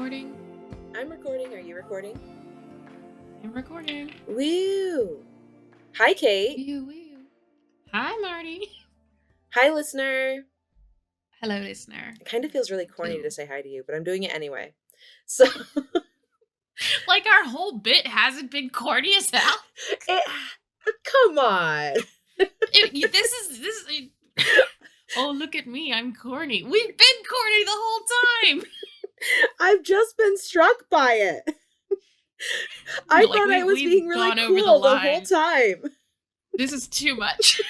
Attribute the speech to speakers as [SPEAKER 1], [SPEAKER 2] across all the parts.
[SPEAKER 1] recording?
[SPEAKER 2] I'm recording. Are you recording?
[SPEAKER 1] I'm recording.
[SPEAKER 2] Woo! Hi, Kate.
[SPEAKER 1] Woo woo. Hi, Marty.
[SPEAKER 2] Hi, listener.
[SPEAKER 1] Hello, listener.
[SPEAKER 2] It kind of feels really corny
[SPEAKER 1] Who?
[SPEAKER 2] to say hi to you, but I'm doing it anyway. So,
[SPEAKER 1] Like our whole bit hasn't been corny as hell.
[SPEAKER 2] Come on.
[SPEAKER 1] This is. Oh, look at me! I'm corny. We've been corny the whole time.
[SPEAKER 2] I've just been struck by it. I thought I was being really cool the whole time.
[SPEAKER 1] This is too much.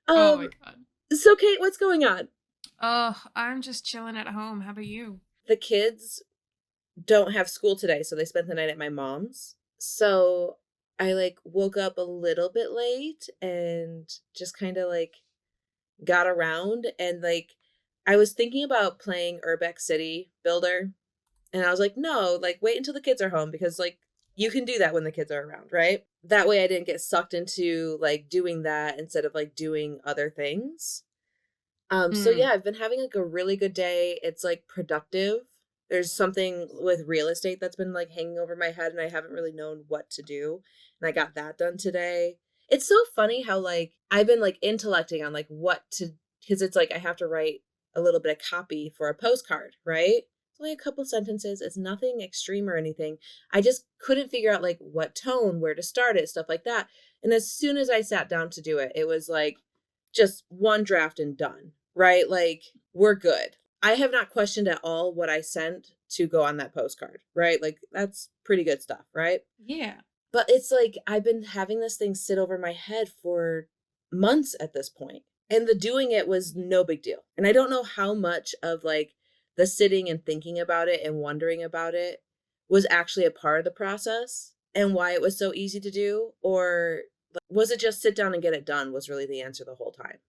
[SPEAKER 1] Oh my god.
[SPEAKER 2] So, Kate, what's going on?
[SPEAKER 1] Oh, I'm just chilling at home. How about you?
[SPEAKER 2] The kids don't have school today, so they spent the night at my mom's. So I woke up a little bit late and just kind of got around, and I was thinking about playing Urbex City Builder, and I was like, no, wait until the kids are home, because you can do that when the kids are around, right? That way I didn't get sucked into doing that instead of doing other things. So yeah, I've been having a really good day. It's productive. There's something with real estate that's been hanging over my head, and I haven't really known what to do. And I got that done today. It's so funny how I've been intellecting on what to, because it's I have to write a little bit of copy for a postcard, right? It's only a couple sentences. It's nothing extreme or anything. I just couldn't figure out what tone, where to start it, stuff like that. And as soon as I sat down to do it, it was just one draft and done, right? We're good. I have not questioned at all what I sent to go on that postcard, right? That's pretty good stuff, right?
[SPEAKER 1] Yeah.
[SPEAKER 2] But it's I've been having this thing sit over my head for months at this point. And the doing it was no big deal. And I don't know how much of the sitting and thinking about it and wondering about it was actually a part of the process and why it was so easy to do. Or was it just sit down and get it done was really the answer the whole time?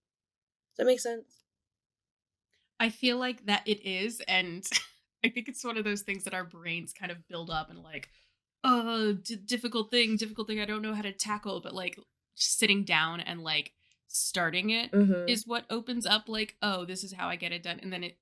[SPEAKER 2] Does that make sense?
[SPEAKER 1] I feel like that it is, and I think it's one of those things that our brains kind of build up and difficult thing I don't know how to tackle, but just sitting down and starting it is what opens up oh, this is how I get it done, and then it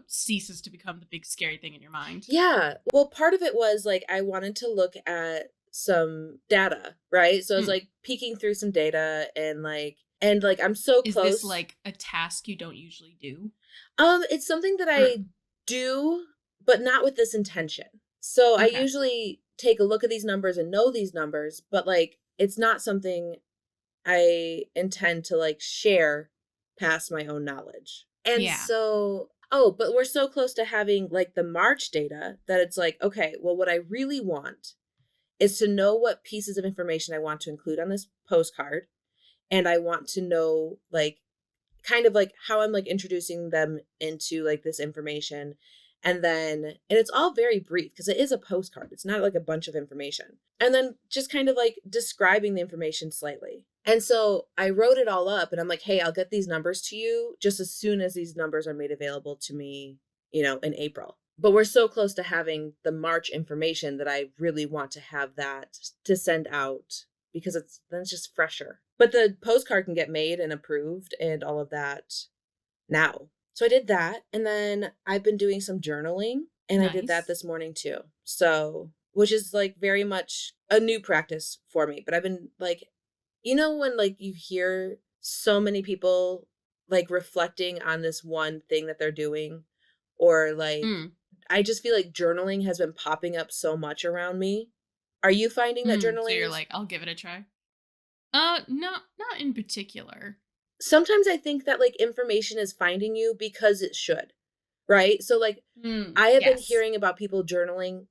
[SPEAKER 1] ceases to become the big scary thing in your mind.
[SPEAKER 2] Yeah. Well, part of it was I wanted to look at some data, right? So I was peeking through some data and I'm so close.
[SPEAKER 1] Is this a task you don't usually do?
[SPEAKER 2] It's something that I do, but not with this intention. So okay. I usually take a look at these numbers and know these numbers, but it's not something I intend to share past my own knowledge. And so, but we're so close to having the March data that it's okay, well, what I really want is to know what pieces of information I want to include on this postcard. And I want to know kind of how I'm introducing them into this information. And it's all very brief because it is a postcard. It's not a bunch of information. And then just kind of describing the information slightly. And so I wrote it all up and I'm hey, I'll get these numbers to you just as soon as these numbers are made available to me, in April. But we're so close to having the March information that I really want to have that to send out because then it's just fresher. But the postcard can get made and approved and all of that now. So I did that. And then I've been doing some journaling and nice. I did that this morning too. So, which is very much a new practice for me. But I've been when you hear so many people reflecting on this one thing that they're doing, or I just feel journaling has been popping up so much around me. Are you finding that journaling?
[SPEAKER 1] So you're I'll give it a try. Not in particular.
[SPEAKER 2] Sometimes I think that information is finding you because it should, right? So I have been hearing about people journaling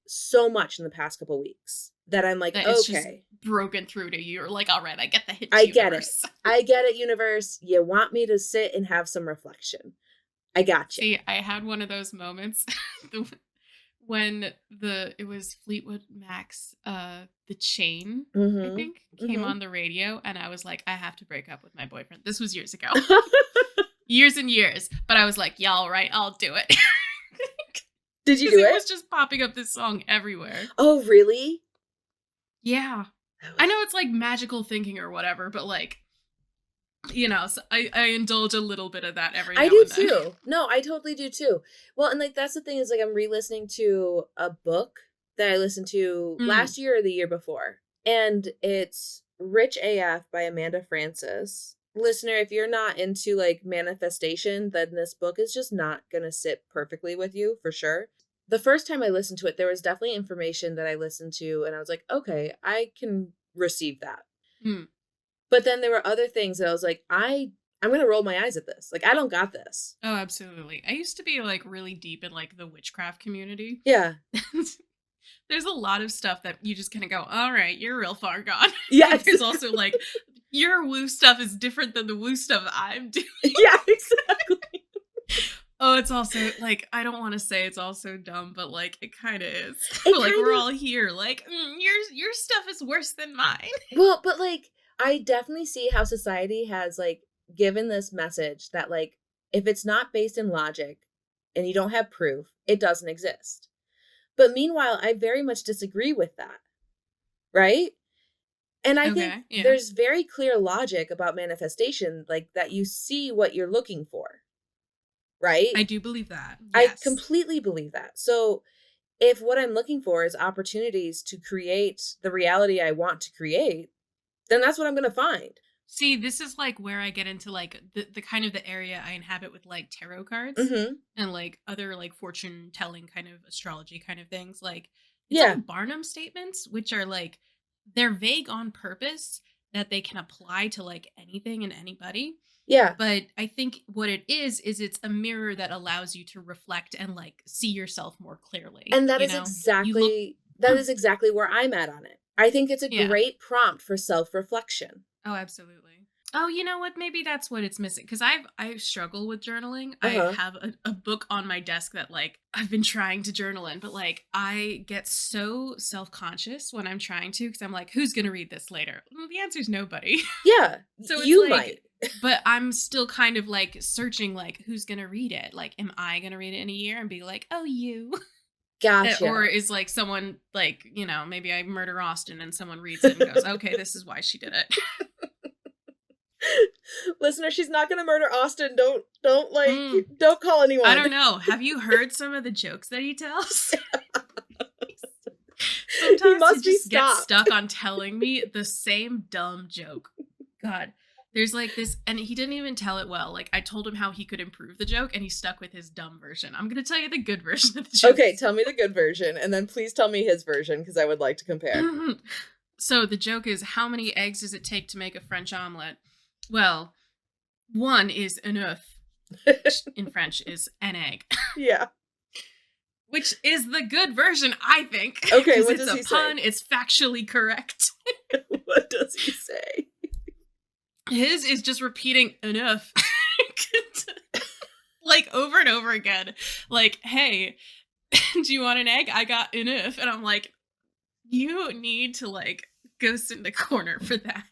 [SPEAKER 2] so much in the past couple weeks that I'm that okay,
[SPEAKER 1] just broken through to you. You're all right, I get the hint.
[SPEAKER 2] I get it. I get it, universe. You want me to sit and have some reflection. I got you.
[SPEAKER 1] See, I had one of those moments when it was Fleetwood Mac's The Chain, I think, came on the radio, and I was I have to break up with my boyfriend. This was years ago. Years and years. But I was yeah, all right, I'll do it.
[SPEAKER 2] Did you do it?
[SPEAKER 1] It was just popping up this song everywhere.
[SPEAKER 2] Oh, really?
[SPEAKER 1] Yeah. I know it's magical thinking or whatever, but You know, so I indulge a little bit of that every
[SPEAKER 2] I
[SPEAKER 1] now
[SPEAKER 2] do
[SPEAKER 1] and then.
[SPEAKER 2] too. No, I totally do too. Well, and like that's the thing is like I'm re-listening to a book that I listened to
[SPEAKER 1] Mm.
[SPEAKER 2] last year or the year before. And it's Rich AF by Amanda Francis. Listener, if you're not into like manifestation, then this book is just not going to sit perfectly with you for sure. The first time I listened to it, there was definitely information that I listened to and I was like, okay, I can receive that.
[SPEAKER 1] Mm.
[SPEAKER 2] But then there were other things that I was like, I'm going to roll my eyes at this. Like, I don't got this.
[SPEAKER 1] Oh, absolutely. I used to be like really deep in like the witchcraft community.
[SPEAKER 2] Yeah.
[SPEAKER 1] There's a lot of stuff that you just kind of go, all right, you're real far gone.
[SPEAKER 2] Yeah.
[SPEAKER 1] And there's also like, your woo stuff is different than the woo stuff I'm doing.
[SPEAKER 2] Yeah, exactly.
[SPEAKER 1] Oh, it's also like, I don't want to say it's also dumb, but like it kind of is.
[SPEAKER 2] It
[SPEAKER 1] Like
[SPEAKER 2] kind
[SPEAKER 1] we're
[SPEAKER 2] of,
[SPEAKER 1] all here, like your stuff is worse than mine.
[SPEAKER 2] well, but like, I definitely see how society has like given this message that like, if it's not based in logic and you don't have proof, it doesn't exist. But meanwhile, I very much disagree with that. Right? And I think
[SPEAKER 1] Okay, yeah,
[SPEAKER 2] there's very clear logic about manifestation, like that you see what you're looking for. Right?
[SPEAKER 1] I do believe that.
[SPEAKER 2] I
[SPEAKER 1] Yes.
[SPEAKER 2] completely believe that. So if what I'm looking for is opportunities to create the reality I want to create, then that's what I'm going to find.
[SPEAKER 1] See, this is like where I get into like the kind of the area I inhabit with like tarot cards
[SPEAKER 2] Mm-hmm.
[SPEAKER 1] and like other like fortune telling kind of astrology kind of things. Like it's all
[SPEAKER 2] Yeah.
[SPEAKER 1] Barnum statements, which are like they're vague on purpose that they can apply to like anything and anybody.
[SPEAKER 2] Yeah.
[SPEAKER 1] But I think what it is it's a mirror that allows you to reflect and like see yourself more clearly.
[SPEAKER 2] And that
[SPEAKER 1] You
[SPEAKER 2] is
[SPEAKER 1] know, you look,
[SPEAKER 2] exactly where I'm at on it. I think it's a
[SPEAKER 1] yeah.
[SPEAKER 2] great prompt for self-reflection.
[SPEAKER 1] Oh, absolutely. Oh, you know what? Maybe that's what it's missing. Because I struggle with journaling. I
[SPEAKER 2] Uh-huh.
[SPEAKER 1] have a book on my desk that like I've been trying to journal in, but like I get so self-conscious when I'm trying to because I'm like, who's gonna read this later? Well, the answer is nobody.
[SPEAKER 2] Yeah.
[SPEAKER 1] So it's
[SPEAKER 2] You
[SPEAKER 1] like,
[SPEAKER 2] might.
[SPEAKER 1] but I'm still kind of like searching like who's gonna read it? Like, am I gonna read it in a year and be like, oh you? Or
[SPEAKER 2] Gotcha.
[SPEAKER 1] is like someone like, you know, maybe I murder Austin and someone reads it and goes, okay, this is why she did it.
[SPEAKER 2] Listener, she's not going to murder Austin. Don't like,
[SPEAKER 1] Mm.
[SPEAKER 2] don't call anyone.
[SPEAKER 1] I don't know. Have you heard some of the jokes that he tells? Sometimes
[SPEAKER 2] must
[SPEAKER 1] he
[SPEAKER 2] be
[SPEAKER 1] just gets
[SPEAKER 2] stopped.
[SPEAKER 1] stuck on telling me the same dumb joke. God. There's like this, and he didn't even tell it well. Like, I told him how he could improve the joke, and he stuck with his dumb version. I'm going to tell you the good version of the joke.
[SPEAKER 2] Okay, tell me the good version, and then please tell me his version, because I would like to compare.
[SPEAKER 1] So the joke is, how many eggs does it take to make a French omelet? Well, one is enough. Which in French is an egg.
[SPEAKER 2] Yeah.
[SPEAKER 1] Which is the good version, I think.
[SPEAKER 2] Okay, what
[SPEAKER 1] it's
[SPEAKER 2] does
[SPEAKER 1] a
[SPEAKER 2] he
[SPEAKER 1] pun,
[SPEAKER 2] say?
[SPEAKER 1] it's factually correct.
[SPEAKER 2] What does he say?
[SPEAKER 1] His is just repeating enough. Like over and over again. Like, hey, do you want an egg? I got enough. And I'm like, you need to like go sit in the corner for that.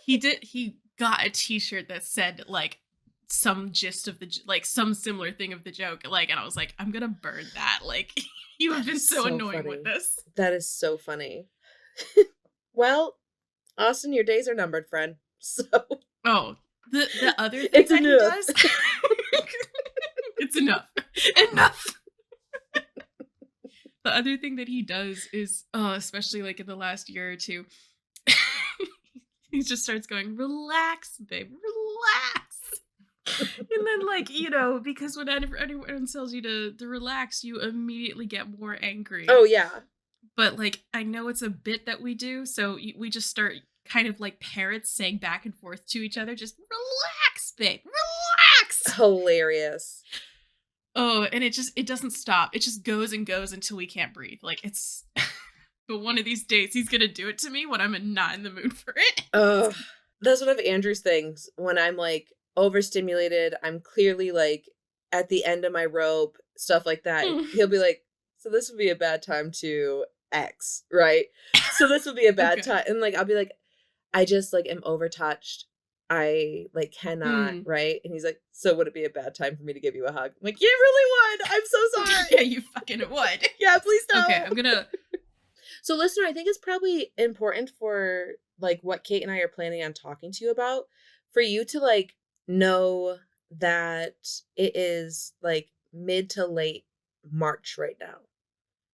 [SPEAKER 1] He got a t-shirt that said like some gist of the like some similar thing of the joke, like, and I was like, I'm gonna burn that. Like, you have been so annoying
[SPEAKER 2] funny.
[SPEAKER 1] with this.
[SPEAKER 2] That is so funny. Well, Austin, your days are numbered, friend. So
[SPEAKER 1] Oh, the other thing
[SPEAKER 2] it's
[SPEAKER 1] that he
[SPEAKER 2] enough.
[SPEAKER 1] does, it's enough. The other thing that he does is, especially like in the last year or two, he just starts going, relax, babe, relax. And then, like, you know, because whenever anyone tells you to relax, you immediately get more angry.
[SPEAKER 2] Oh, yeah.
[SPEAKER 1] But, like, I know it's a bit that we do, so we just start kind of like parrots saying back and forth to each other, just relax, babe, relax.
[SPEAKER 2] Hilarious.
[SPEAKER 1] Oh, and it doesn't stop. It just goes and goes until we can't breathe. Like, it's... But one of these days, he's gonna do it to me when I'm not in the mood for it.
[SPEAKER 2] Oh, that's one of Andrew's things. When I'm like overstimulated, I'm clearly like at the end of my rope, stuff like that. He'll be like, so this would be a bad time to X, right? So this would be a bad time. And like, I'll be like, I just like am overtouched. I like cannot, right? And he's like, so would it be a bad time for me to give you a hug? I'm like, you really would. I'm so sorry.
[SPEAKER 1] Yeah, you fucking would.
[SPEAKER 2] Yeah, please don't.
[SPEAKER 1] Okay, I'm gonna...
[SPEAKER 2] So listener, I think it's probably important for like what Kate and I are planning on talking to you about, for you to like know that it is like mid to late March right now,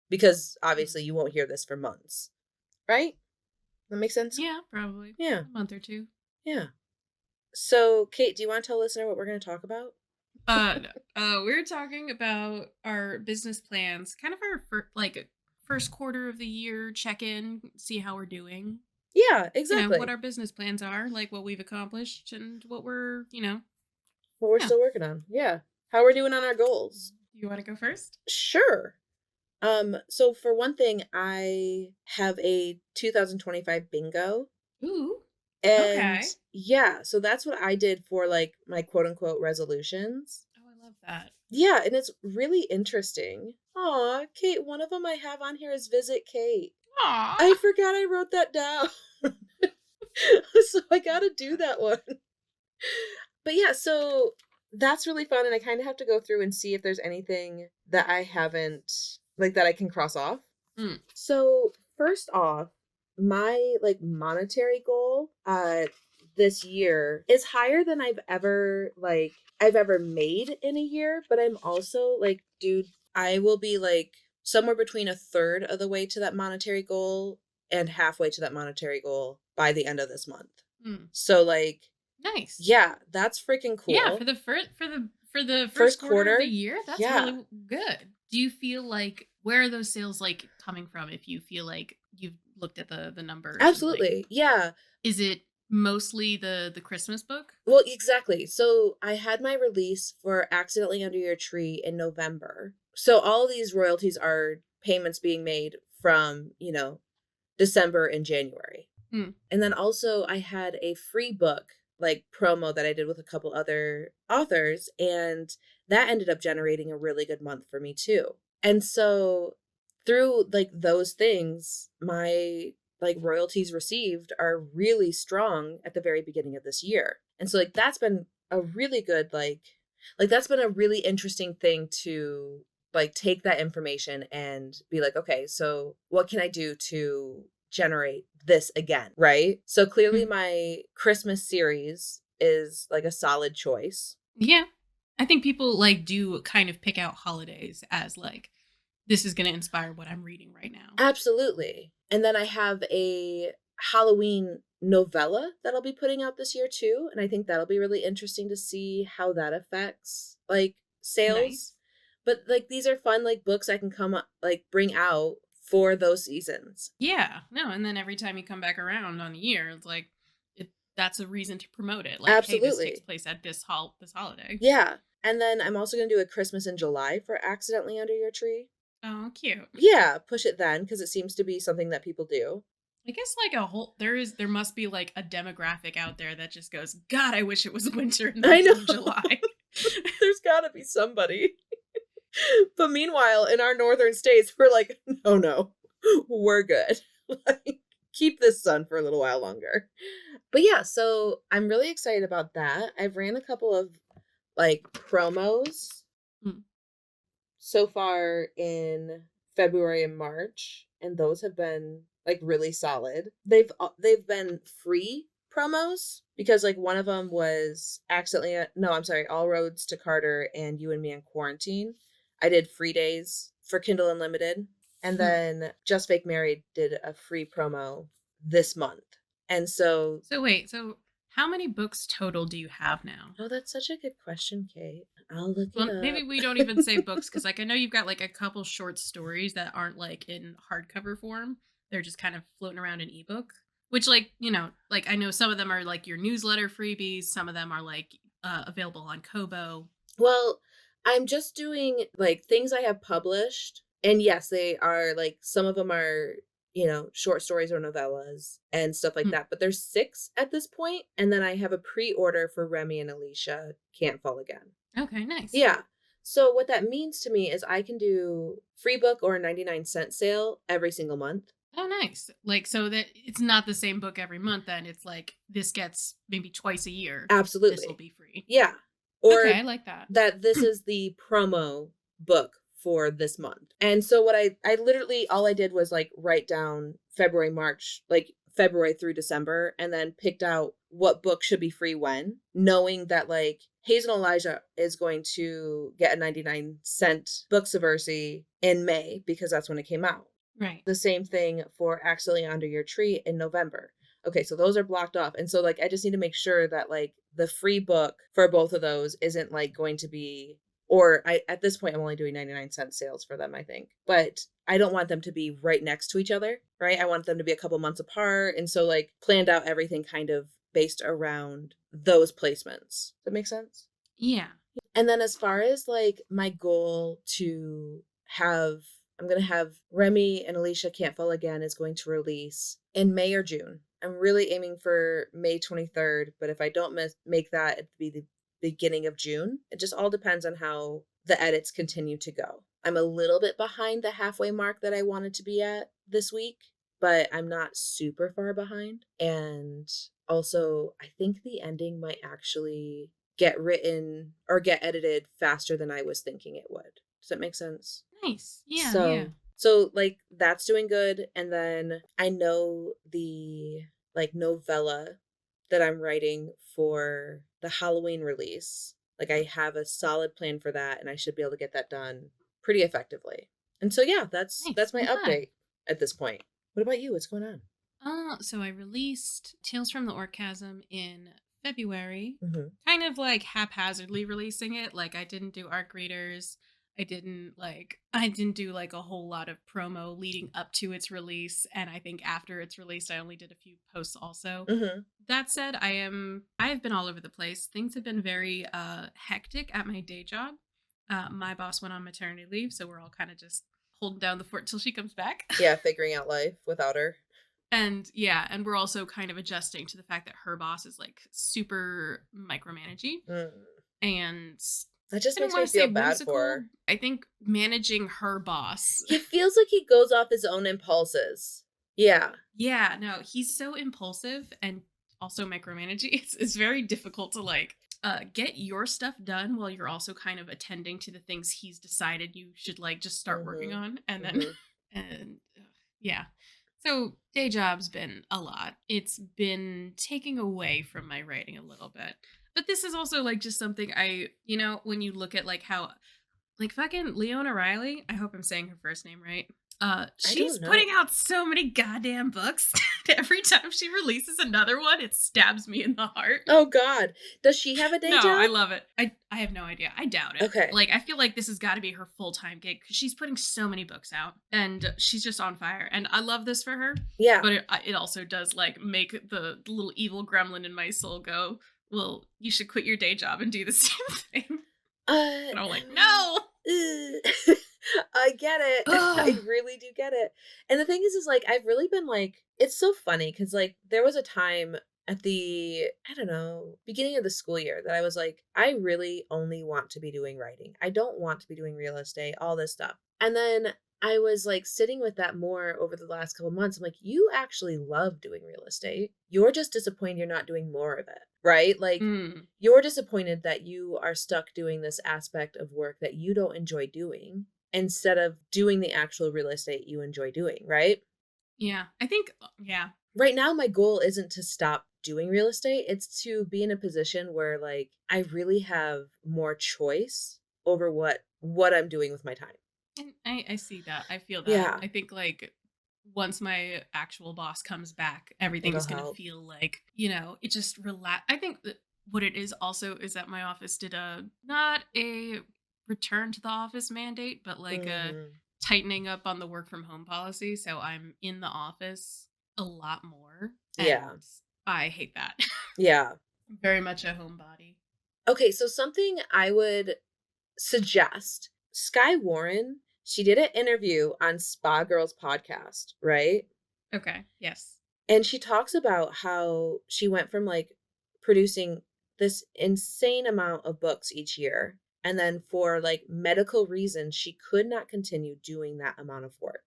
[SPEAKER 2] because obviously you won't hear this for months, right? That makes sense?
[SPEAKER 1] Yeah, probably.
[SPEAKER 2] Yeah.
[SPEAKER 1] A month or two.
[SPEAKER 2] Yeah. So, Kate, do you want to tell listener what we're going to talk about?
[SPEAKER 1] No. We're talking about our business plans, kind of our first quarter of the year check-in, see how we're doing.
[SPEAKER 2] Yeah,
[SPEAKER 1] You know,
[SPEAKER 2] exactly.
[SPEAKER 1] what our business plans are, like what we've accomplished and what we're,
[SPEAKER 2] What we're
[SPEAKER 1] yeah.
[SPEAKER 2] still working on. Yeah. How we're doing on our goals.
[SPEAKER 1] Do you want to go first?
[SPEAKER 2] Sure. So for one thing, I have a 2025 bingo.
[SPEAKER 1] Ooh.
[SPEAKER 2] And
[SPEAKER 1] Okay.
[SPEAKER 2] yeah, so that's what I did for like my quote unquote resolutions.
[SPEAKER 1] Oh, I love that.
[SPEAKER 2] Yeah, and it's really interesting. Aw, Kate, one of them I have on here is Visit Kate.
[SPEAKER 1] Aw.
[SPEAKER 2] I forgot I wrote that down. So I gotta do that one. But yeah, so that's really fun, and I kind of have to go through and see if there's anything that I haven't, like, that I can cross off. So first off, my like monetary goal this year is higher than I've ever made in a year, but I'm also like, dude, I will be like somewhere between a third of the way to that monetary goal and halfway to that monetary goal by the end of this month. So like,
[SPEAKER 1] nice.
[SPEAKER 2] yeah, that's freaking cool.
[SPEAKER 1] Yeah, for the first quarter of the year, that's really good. Do you feel like, where are those sales like coming from? If you feel like you've looked at the numbers,
[SPEAKER 2] absolutely,
[SPEAKER 1] like,
[SPEAKER 2] yeah.
[SPEAKER 1] Is it mostly the Christmas book?
[SPEAKER 2] Well, exactly. So I had my release for Accidentally Under Your Tree in November. So all these royalties are payments being made from, December and January. And then also I had a free book like promo that I did with a couple other authors, and that ended up generating a really good month for me too. And so through like those things, my like royalties received are really strong at the very beginning of this year. And so like that's been a really good like that's been a really interesting thing to like take that information and be like, okay, so what can I do to generate this again, right? So clearly my Christmas series is like a solid choice.
[SPEAKER 1] Yeah. I think people like do kind of pick out holidays as like, this is going to inspire what I'm reading right now.
[SPEAKER 2] Absolutely. And then I have a Halloween novella that I'll be putting out this year too, and I think that'll be really interesting to see how that affects like sales. Nice. But like these are fun like books I can come up like bring out for those seasons.
[SPEAKER 1] Yeah. No, and then every time you come back around on the year, it's like that's a reason to promote it. Like,
[SPEAKER 2] absolutely.
[SPEAKER 1] Hey, this takes place at this holiday.
[SPEAKER 2] Yeah. And then I'm also going to do a Christmas in July for Accidentally Under Your Tree.
[SPEAKER 1] Oh, cute.
[SPEAKER 2] Yeah, push it then, because it seems to be something that people do.
[SPEAKER 1] I guess like there must be like a demographic out there that just goes, God, I wish it was winter in July.
[SPEAKER 2] There's gotta be somebody. But meanwhile, in our northern states, we're like, no, we're good. Like, keep this sun for a little while longer. But yeah, so I'm really excited about that. I've ran a couple of like promos so far in February and March, and those have been like really solid. They've been free promos because like one of them was All Roads to Carter and You and Me in Quarantine. I did free days for Kindle Unlimited, and then Just Fake Married did a free promo this month. And so
[SPEAKER 1] wait, so how many books total do you have now?
[SPEAKER 2] Oh, that's such a good question, Kate. I'll look it up.
[SPEAKER 1] Maybe we don't even say books, because like I know you've got like a couple short stories that aren't like in hardcover form. They're just kind of floating around in ebook, which like, like I know some of them are like your newsletter freebies. Some of them are like available on Kobo.
[SPEAKER 2] Well, I'm just doing like things I have published. And yes, they are like, some of them are, short stories or novellas and stuff like that. But there's 6 at this point. And then I have a pre-order for Remy and Alicia Can't Fall Again.
[SPEAKER 1] Okay, nice.
[SPEAKER 2] Yeah. So what that means to me is I can do free book or a 99-cent sale every single month.
[SPEAKER 1] Oh, nice. Like, so that it's not the same book every month, then it's like this gets maybe twice a year.
[SPEAKER 2] Absolutely.
[SPEAKER 1] This will be free.
[SPEAKER 2] Yeah. Or
[SPEAKER 1] okay, I like that.
[SPEAKER 2] That this is the promo book for this month. And so what I literally, all I did was like write down February, March, like February through December and then picked out what book should be free when, knowing that like Hazel and Elijah is going to get a 99-cent book subversy in May because that's when it came out.
[SPEAKER 1] Right.
[SPEAKER 2] The same thing for Actually Under Your Tree in November. Okay, so those are blocked off. And so like I just need to make sure that like the free book for both of those isn't like going to be, or at this point I'm only doing 99-cent sales for them, I think. But I don't want them to be right next to each other, right? I want them to be a couple months apart. And so like planned out everything kind of based around those placements. Does that make sense?
[SPEAKER 1] Yeah.
[SPEAKER 2] And then as far as like my goal to have, I'm going to have Remy and Alicia Can't Fall Again is going to release in May or June. I'm really aiming for May 23rd, but if I don't make that, it'd be the beginning of June. It just all depends on how the edits continue to go. I'm a little bit behind the halfway mark that I wanted to be at this week, but I'm not super far behind. And also, I think the ending might actually get written or get edited faster than I was thinking it would. Does that make sense?
[SPEAKER 1] Nice. Yeah.
[SPEAKER 2] So,
[SPEAKER 1] yeah.
[SPEAKER 2] So like that's doing good. And then I know the like novella that I'm writing for the Halloween release. Like I have a solid plan for that and I should be able to get that done pretty effectively. And so yeah, that's my update at this point. What about you? What's going on?
[SPEAKER 1] So I released Tales from the Orchasm in February,
[SPEAKER 2] Mm-hmm.
[SPEAKER 1] kind of like haphazardly releasing it. Like I didn't do arc readers. I didn't do like a whole lot of promo leading up to its release, and I think after it's released I only did a few posts also.
[SPEAKER 2] Mm-hmm.
[SPEAKER 1] That said, I have been all over the place. Things have been very hectic at my day job. My boss went on maternity leave, so we're all kind of just holding down the fort till she comes back.
[SPEAKER 2] Yeah, figuring out life without her.
[SPEAKER 1] And yeah, and we're also kind of adjusting to the fact that her boss is like super micromanaging. And
[SPEAKER 2] that just
[SPEAKER 1] I don't
[SPEAKER 2] makes me
[SPEAKER 1] want to
[SPEAKER 2] feel
[SPEAKER 1] say
[SPEAKER 2] bad
[SPEAKER 1] whimsical.
[SPEAKER 2] for her.
[SPEAKER 1] I think managing her boss.
[SPEAKER 2] He feels like he goes off his own impulses. Yeah.
[SPEAKER 1] Yeah, no, he's so impulsive and also micromanaging. It's very difficult to like get your stuff done while you're also kind of attending to the things he's decided you should like just start working on. And then and yeah. So day job's been a lot. It's been taking away from my writing a little bit. But this is also like just something when you look at like how like fucking Leona Riley, I hope I'm saying her first name right. She's putting out so many goddamn books. Every time she releases another one, it stabs me in the heart.
[SPEAKER 2] Oh God. Does she have a day job?
[SPEAKER 1] No, I love it. I have no idea. I doubt it.
[SPEAKER 2] Okay.
[SPEAKER 1] Like I feel like this has got to be her full-time gig because she's putting so many books out and she's just on fire. And I love this for her.
[SPEAKER 2] Yeah.
[SPEAKER 1] But it also does like make the little evil gremlin in my soul go, well, you should quit your day job and do the same thing. And I'm like, no.
[SPEAKER 2] I get it. I really do get it. And the thing is like, I've really been like, it's so funny because like there was a time at the, I don't know, beginning of the school year that I was like, I really only want to be doing writing. I don't want to be doing real estate, all this stuff. And then I was like sitting with that more over the last couple months. I'm like, you actually love doing real estate. You're just disappointed you're not doing more of it, right? Like you're disappointed that you are stuck doing this aspect of work that you don't enjoy doing instead of doing the actual real estate you enjoy doing, right?
[SPEAKER 1] Yeah, I think, yeah.
[SPEAKER 2] Right now, my goal isn't to stop doing real estate. It's to be in a position where like I really have more choice over what I'm doing with my time.
[SPEAKER 1] And I see that. I feel that.
[SPEAKER 2] Yeah.
[SPEAKER 1] I think like once my actual boss comes back, everything's going to feel like, it just relax. I think that what it is also is that my office did not a return to the office mandate, but like a tightening up on the work from home policy. So I'm in the office a lot more. And I hate that.
[SPEAKER 2] Yeah.
[SPEAKER 1] I'm very much a homebody.
[SPEAKER 2] Okay. So something I would suggest, Sky Warren, she did an interview on Spa Girls podcast, right?
[SPEAKER 1] Okay. Yes.
[SPEAKER 2] And she talks about how she went from like producing this insane amount of books each year. And then for like medical reasons, she could not continue doing that amount of work.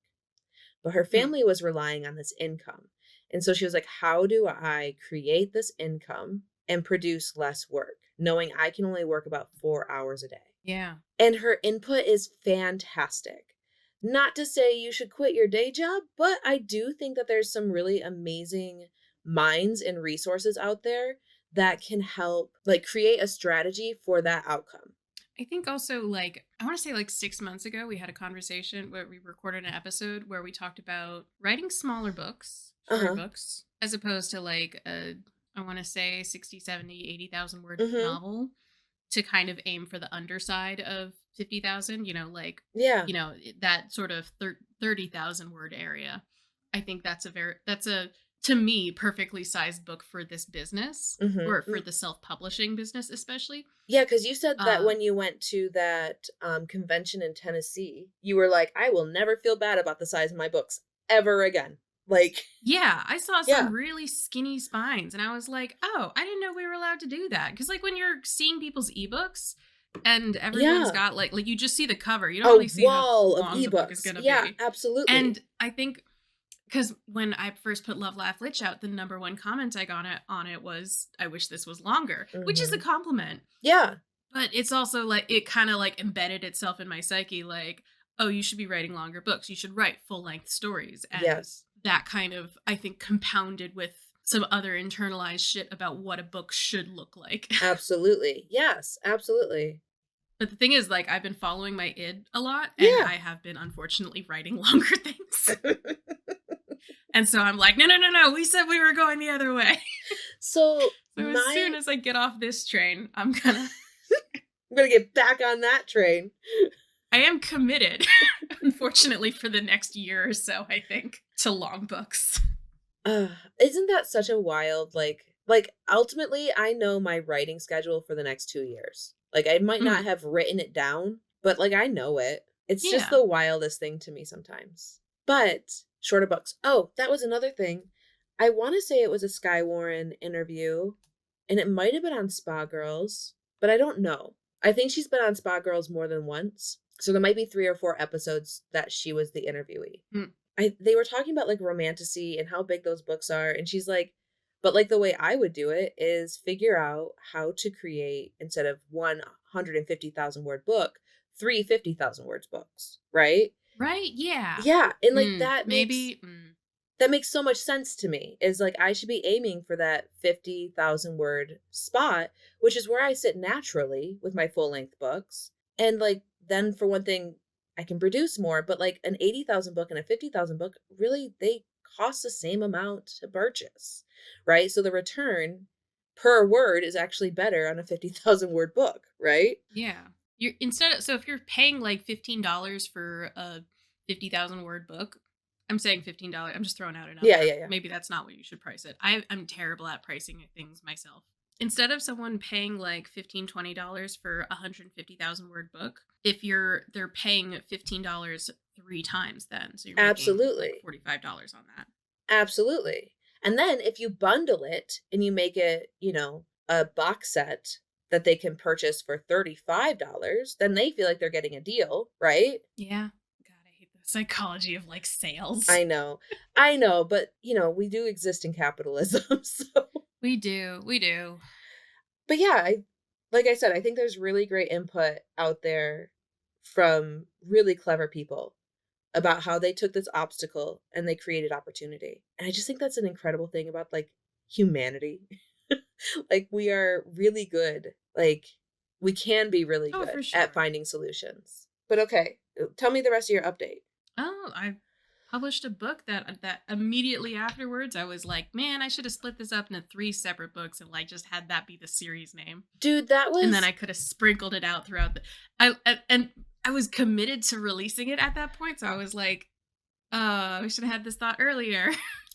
[SPEAKER 2] But her family was relying on this income. And so she was like, how do I create this income and produce less work, knowing I can only work about 4 hours a day?
[SPEAKER 1] Yeah.
[SPEAKER 2] And her input is fantastic. Not to say you should quit your day job, but I do think that there's some really amazing minds and resources out there that can help like create a strategy for that outcome.
[SPEAKER 1] I think also like I want to say like 6 months ago we had a conversation where we recorded an episode where we talked about writing smaller books, shorter
[SPEAKER 2] Uh-huh.
[SPEAKER 1] books, as opposed to like a I want to say 60, 70, 80,000 word
[SPEAKER 2] Mhm.
[SPEAKER 1] novel to kind of aim for the underside of 50,000, like
[SPEAKER 2] Yeah.
[SPEAKER 1] that sort of 30,000 word area. I think that's a to me perfectly sized book for this business
[SPEAKER 2] Mhm.
[SPEAKER 1] or for the self-publishing business especially.
[SPEAKER 2] Yeah, because you said that
[SPEAKER 1] Uh
[SPEAKER 2] when you went to that, convention in Tennessee, you were like, "I will never feel bad about the size of my books ever again." Like
[SPEAKER 1] Yeah, I saw some
[SPEAKER 2] yeah.
[SPEAKER 1] really skinny spines and I was like, "Oh, I didn't know we were allowed to do that." Cuz like when you're seeing people's ebooks and everyone's
[SPEAKER 2] Yeah.
[SPEAKER 1] got like you just see the cover. You don't
[SPEAKER 2] A
[SPEAKER 1] really see how
[SPEAKER 2] wall of
[SPEAKER 1] long the book is
[SPEAKER 2] ebooks.
[SPEAKER 1] going to
[SPEAKER 2] Yeah,
[SPEAKER 1] be.
[SPEAKER 2] absolutely.
[SPEAKER 1] And I think cuz when I first put Love Laugh Lich out, the number one comment I got on it was I wish this was longer, which is a
[SPEAKER 2] Mhm.
[SPEAKER 1] compliment.
[SPEAKER 2] Yeah.
[SPEAKER 1] But it's also like it kind of like embedded itself in my psyche like, oh, you should be writing longer books. You should write full-length stories. And
[SPEAKER 2] Yes.
[SPEAKER 1] that kind of I think compounded with some other internalized shit about what a book should look like.
[SPEAKER 2] Absolutely. Yes, absolutely.
[SPEAKER 1] But the thing is like I've been following my id a lot and
[SPEAKER 2] Yeah.
[SPEAKER 1] I have been unfortunately writing longer things. And so I'm like, no, no, no, no. We said we were going the other way.
[SPEAKER 2] So,
[SPEAKER 1] So as soon
[SPEAKER 2] my
[SPEAKER 1] as I get off this train, I'm gonna
[SPEAKER 2] I'm gonna get back on that train.
[SPEAKER 1] I am committed, unfortunately, for the next year or so, I think, to long books.
[SPEAKER 2] Ugh, isn't that such a wild, ultimately, I know my writing schedule for the next 2 years. Like, I might not
[SPEAKER 1] Mhm.
[SPEAKER 2] have written it down, but, like, I know it. It's just
[SPEAKER 1] Yeah.
[SPEAKER 2] the wildest thing to me sometimes. But shorter books. Oh, that was another thing. I wanna say it was a Sky Warren interview, and it might have been on Spa Girls, but I don't know. I think she's been on Spa Girls more than once, so there might be 3 or 4 episodes that she was the interviewee.
[SPEAKER 1] Mm.
[SPEAKER 2] They were talking about, like, romantasy and how big those books are, and she's like, "But, like, the way I would do it is figure out how to create, instead of 150,000 word book, 350,000 words books," right?
[SPEAKER 1] Right? Yeah.
[SPEAKER 2] Yeah, and, like,
[SPEAKER 1] Maybe.
[SPEAKER 2] that makes so much sense to me, is, like, I should be aiming for that 50,000 word spot, which is where I sit naturally with my full-length books, and, like, then for one thing, I can produce more, but, like, an 80,000 book and a 50,000 book, really, they cost the same amount to purchase, right? So the return per word is actually better on a 50,000 word book, right?
[SPEAKER 1] Yeah. You're instead of so if you're paying like $15 for a 50,000 word book, I'm saying $15. I'm just throwing out a
[SPEAKER 2] Yeah,
[SPEAKER 1] number.
[SPEAKER 2] yeah, yeah.
[SPEAKER 1] Maybe that's not what you should price it. I'm terrible at pricing things myself. Instead of someone paying like $15, $20 for a 150,000 word book, if they're paying $15 three times then. So you're making like
[SPEAKER 2] Absolutely.
[SPEAKER 1] $45 on that.
[SPEAKER 2] Absolutely. And then if you bundle it and you make it, a box set that they can purchase for $35, then they feel like they're getting a deal, right?
[SPEAKER 1] Yeah. God, I hate the psychology of like sales.
[SPEAKER 2] I know. I know, but we do exist in capitalism. So,
[SPEAKER 1] We do. We do.
[SPEAKER 2] but yeah, like I said, I think there's really great input out there from really clever people about how they took this obstacle and they created opportunity. And I just think that's an incredible thing about like humanity. Like we are really good. Like we can be really
[SPEAKER 1] Oh, for
[SPEAKER 2] good at
[SPEAKER 1] sure.
[SPEAKER 2] finding solutions. But okay, tell me the rest of your update.
[SPEAKER 1] Oh, I published a book that immediately afterwards I was like, man, I should have split this up into three separate books and like just had that be the series name,
[SPEAKER 2] Dude, that
[SPEAKER 1] and then
[SPEAKER 2] was
[SPEAKER 1] I could have sprinkled it out throughout the. And I was committed to releasing it at that point, so I was like, we should have had this thought earlier.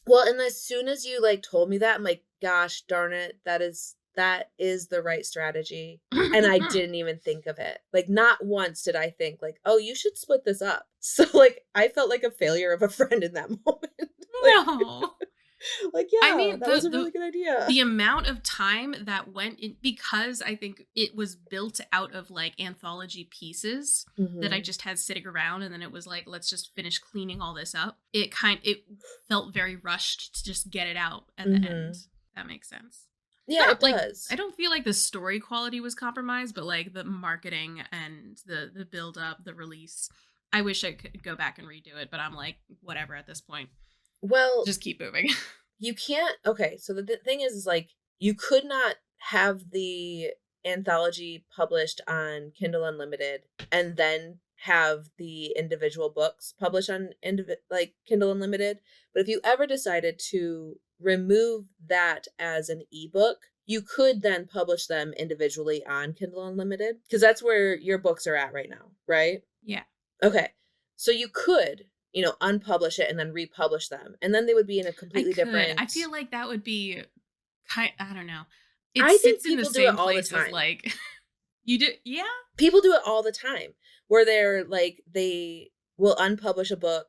[SPEAKER 2] well, and as soon as you like told me that, I'm like, gosh darn it, that is the right strategy. And I didn't even think of it. Like not once did I think like, oh, you should split this up. So like I felt like a failure of a friend in that moment. like
[SPEAKER 1] No.
[SPEAKER 2] like
[SPEAKER 1] I
[SPEAKER 2] yeah,
[SPEAKER 1] mean
[SPEAKER 2] that was a really good idea.
[SPEAKER 1] the amount of time that went in because I think it was built out of like anthology pieces that I
[SPEAKER 2] Mhm.
[SPEAKER 1] just had sitting around and then it was like let's just finish cleaning all this up. It felt very rushed to just get it out at the end.
[SPEAKER 2] Mhm.
[SPEAKER 1] That makes sense.
[SPEAKER 2] Yeah, it
[SPEAKER 1] Not like I
[SPEAKER 2] does.
[SPEAKER 1] don't feel like the story quality was compromised, but like the marketing and the build up, the release. I wish I could go back and redo it, but I'm like, whatever at this point.
[SPEAKER 2] Well,
[SPEAKER 1] Just keep moving.
[SPEAKER 2] you can't. Okay, so the thing is like you could not have the anthology published on Kindle Unlimited and then have the individual books published on like Kindle Unlimited. But if you ever decided to remove that as an ebook, you could then publish them individually on Kindle Unlimited because that's where your books are at right now, right?
[SPEAKER 1] Yeah.
[SPEAKER 2] Okay. So you could, unpublish it and then republish them. And then they would be in a completely different.
[SPEAKER 1] I feel like that would be I don't know. It
[SPEAKER 2] I think
[SPEAKER 1] sits in the
[SPEAKER 2] people do it
[SPEAKER 1] same
[SPEAKER 2] all the
[SPEAKER 1] place as
[SPEAKER 2] time.
[SPEAKER 1] like you do. Yeah.
[SPEAKER 2] People do it all the time where they're like, they will unpublish a book,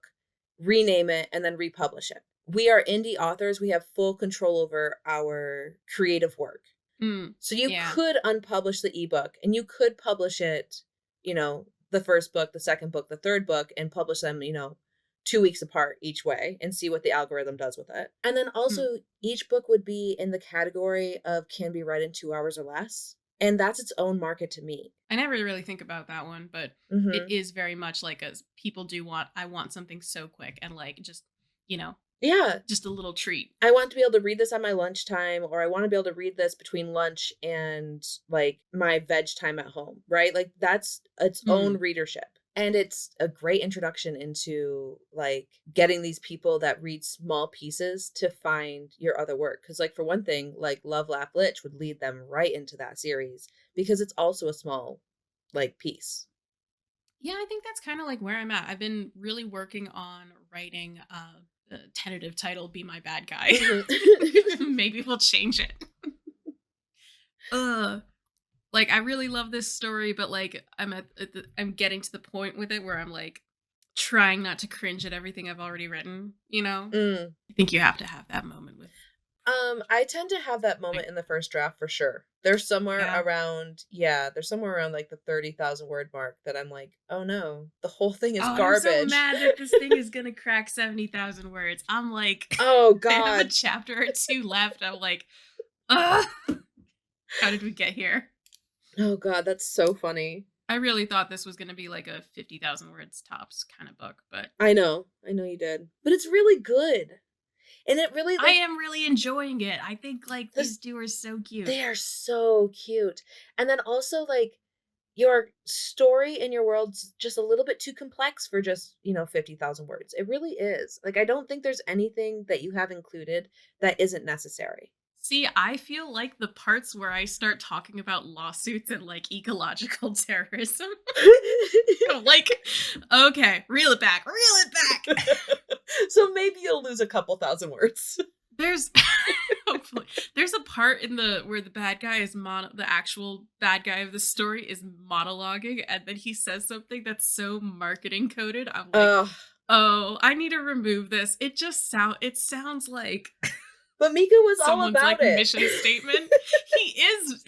[SPEAKER 2] rename it, and then republish it. We are indie authors. We have full control over our creative work. So you could unpublish the ebook and you could publish it, the first book, the second book, the third book, and publish them, 2 weeks apart each way and see what the algorithm does with it. And then also each book would be in the category of can be read in 2 hours or less. And that's its own market to me.
[SPEAKER 1] I never really think about that one, but it is very much like as people do want, I want something so quick and like just,
[SPEAKER 2] yeah,
[SPEAKER 1] just a little treat.
[SPEAKER 2] I want to be able to read this on my lunchtime, or I want to be able to read this between lunch and like my veg time at home, right? Like that's its own readership. And it's a great introduction into like getting these people that read small pieces to find your other work. Because like for one thing, like Love, Laugh, Lich would lead them right into that series because it's also a small like piece.
[SPEAKER 1] Yeah, I think that's kind of like where I'm at. I've been really working on writing the tentative title Be My Bad Guy. Maybe we'll change it. Like I really love this story, but like I'm getting to the point with it where I'm like trying not to cringe at everything I've already written, I think you have to have that moment with
[SPEAKER 2] I tend to have that moment in the first draft for sure. There's somewhere around like the 30,000 word mark that I'm like, oh no, the whole thing is garbage.
[SPEAKER 1] I'm so mad that this thing is gonna crack 70,000 words. I'm like,
[SPEAKER 2] oh god,
[SPEAKER 1] I have a chapter or two left. I'm like, how did we get here?
[SPEAKER 2] Oh god, that's so funny.
[SPEAKER 1] I really thought this was gonna be like a 50,000 words tops kind of book, but
[SPEAKER 2] I know you did, but it's really good. And it really
[SPEAKER 1] I am really enjoying it. I think like these two are so cute.
[SPEAKER 2] They are so cute. And then also like your story and your world's just a little bit too complex for just, 50,000 words. It really is. Like I don't think there's anything that you have included that isn't necessary.
[SPEAKER 1] See, I feel like the parts where I start talking about lawsuits and like ecological terrorism, I'm like, okay, reel it back.
[SPEAKER 2] So maybe you'll lose a couple thousand words.
[SPEAKER 1] There's hopefully there's a part in where the bad guy is the actual bad guy of the story is monologuing, and then he says something that's so marketing coded. I'm like, oh, I need to remove this. It sounds like.
[SPEAKER 2] But Mika was all about
[SPEAKER 1] like
[SPEAKER 2] it.
[SPEAKER 1] Mission statement. He is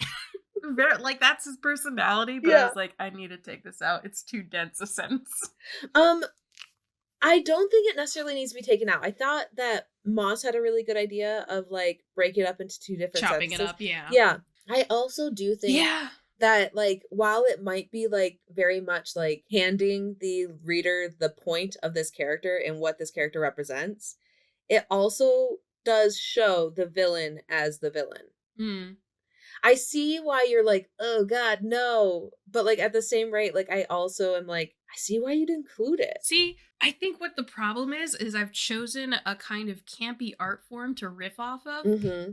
[SPEAKER 1] very like that's his personality. But I was like, I need to take this out. It's too dense a sentence.
[SPEAKER 2] I don't think it necessarily needs to be taken out. I thought that Moss had a really good idea of like breaking it up into two different
[SPEAKER 1] chopping
[SPEAKER 2] sentences.
[SPEAKER 1] It up.
[SPEAKER 2] Yeah. I also do think that like while it might be like very much like handing the reader the point of this character and what this character represents, it also does show the villain as the villain. I see why you're like, oh god, no. But like at the same rate, like I also am like, I see why you'd include it.
[SPEAKER 1] See, I think what the problem is I've chosen a kind of campy art form to riff off of.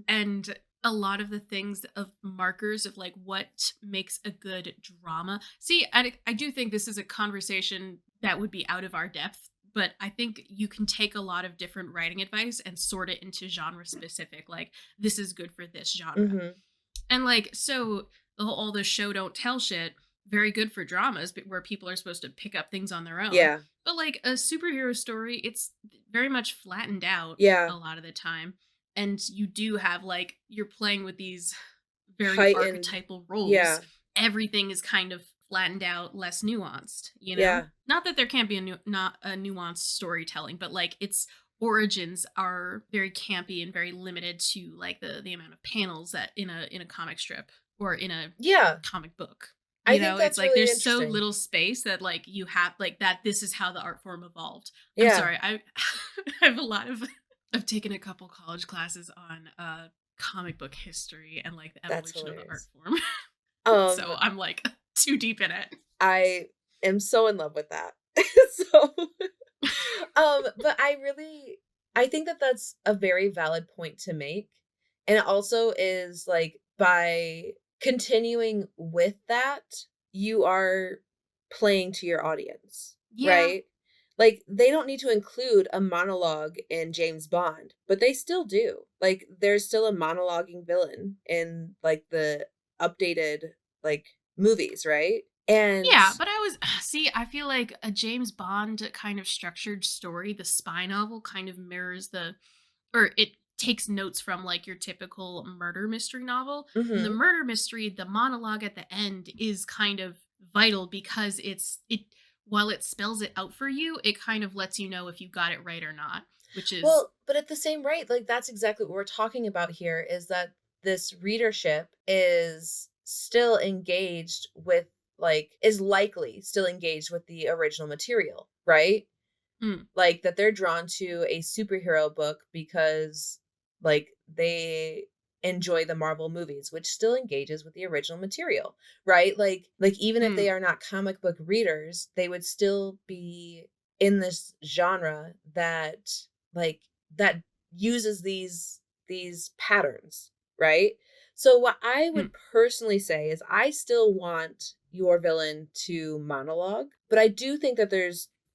[SPEAKER 1] And a lot of the things of markers of like what makes a good drama. See, I do think this is a conversation that would be out of our depth. But I think you can take a lot of different writing advice and sort it into genre specific. Like, this is good for this genre. And like, so all the show don't tell shit, very good for dramas where people are supposed to pick up things on their own.
[SPEAKER 2] Yeah.
[SPEAKER 1] But like a superhero story, it's very much flattened out a lot of the time. And you do have like, you're playing with these very archetypal roles. Yeah. Everything is kind of flattened out, less nuanced, Not that there can't be not a nuanced storytelling, but like its origins are very campy and very limited to like the amount of panels that in a comic strip or in a comic book.
[SPEAKER 2] I
[SPEAKER 1] You
[SPEAKER 2] think
[SPEAKER 1] know, it's
[SPEAKER 2] that's
[SPEAKER 1] like
[SPEAKER 2] really
[SPEAKER 1] there's so
[SPEAKER 2] interesting.
[SPEAKER 1] little space that like you have like that this is how the art form evolved. I'm
[SPEAKER 2] Yeah,
[SPEAKER 1] sorry. I I have a lot of I've taken a couple college classes on comic book history and like the
[SPEAKER 2] that's
[SPEAKER 1] evolution of the art
[SPEAKER 2] hilarious.
[SPEAKER 1] form.
[SPEAKER 2] Um,
[SPEAKER 1] So I'm like too deep in it.
[SPEAKER 2] I am so in love with that. So, but I think that that's a very valid point to make. And it also is like by continuing with that, you are playing to your audience,
[SPEAKER 1] Yeah.
[SPEAKER 2] right? Like they don't need to include a monologue in James Bond, but they still do. Like there's still a monologuing villain in like the updated like movies, right? And
[SPEAKER 1] Yeah, but I was see, I feel like a James Bond kind of structured story, the spy novel kind of mirrors or it takes notes from like your typical murder mystery novel. And the
[SPEAKER 2] mhm.
[SPEAKER 1] murder mystery, the monologue at the end is kind of vital because it while it spells it out for you, it kind of lets you know if you got it right or not, which is
[SPEAKER 2] Well, but at the same rate, like that's exactly what we're talking about here is that this readership is still engaged with is likely still engaged with the original material, right?
[SPEAKER 1] mm,
[SPEAKER 2] Like that they're drawn to a superhero book because like they enjoy the Marvel movies, which still engages with the original material, right? Like even if
[SPEAKER 1] mm,
[SPEAKER 2] they are not comic book readers, they would still be in this genre that like that uses these patterns, right? So what I would
[SPEAKER 1] mm,
[SPEAKER 2] personally say is I still want your villain to monologue, but I do think that